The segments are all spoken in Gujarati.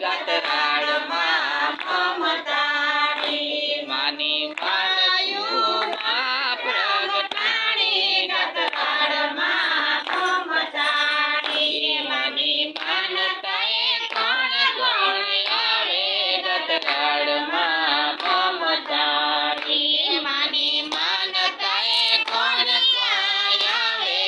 ગતરાળમાં મમતાની માની માયુમાં પ્રગટાણી ગતરાળમાં મમતાની માની માનતાએ કોણ કોણ આવે ગતરાળમાં મમતાની માની માનતાએ કોણ કોણ આવે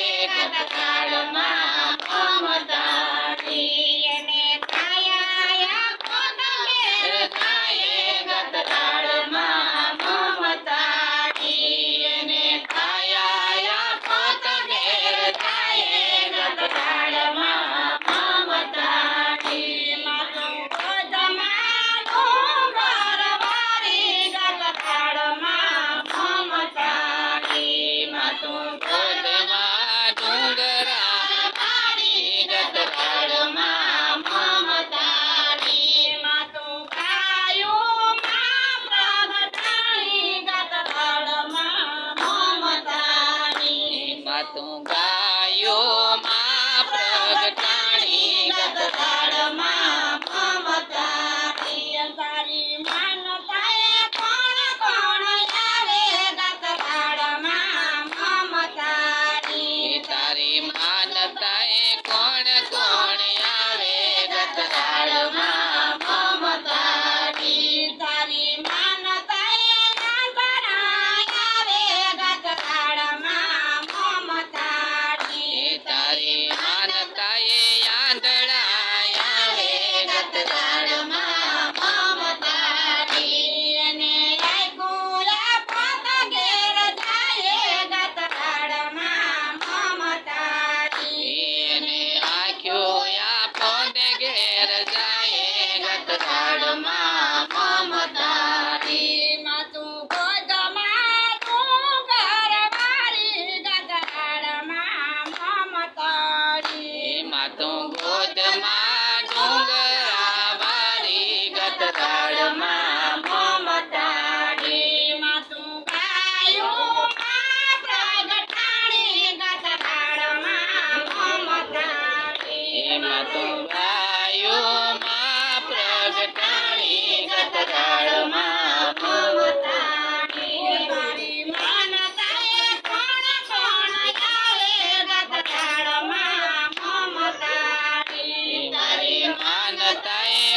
ગતરાળમાં મમતાની એને કાયા પોતમેર થાય ગતરાળમાં મમતાની એને કાયા પોતમેર થાય ગતરાળમાં મમતાની માતું ગોદમાં ડુંગર વારી ગતરાળમાં મમતાની માતું ગોદમાં ડુંગરા વારી ગતરાળમાં મમતાની માતું ગાયોમાં પ્રગટાણી ગતરાળમાં મમતાની માતું ગાયોમાં પ્રગટાણી ગતરાળમાં મમતાની તારી માનતાએ કોણ કોણ આવે ગતરાળમાં મમતાની તારી માનતાએ કોણ કોણ આવે ગતરાળમાં મમતાની તારી માનતાએ નાગરા આવે ગતરાળમાં મમતાની તારી માનતાએ આંધળા આવે ગતરાળમાં મમતાની અને આયકુલા પોત ઘેર જાય ગતરાળમાં મમતાની અને આખ્યો પોતે ઘેર જાય ગતરાળમાં મમતાની માતું ગોદમાં ડુંગર વારી ગતરાળમાં મમતાની માતું ગોદમાં ડુંગરા વારી ગતરાળમાં મમતાની માતું ગાયોમાં પ્રગટાણી ગતરાળમાં મમતાની માતું ગાયોમાં પ્રગટાણી ગતરાળમાં મમતાની મારી માનતાએ કોણ કોણ આવે ગતરાળમાં મમતાની તારી માનતાએ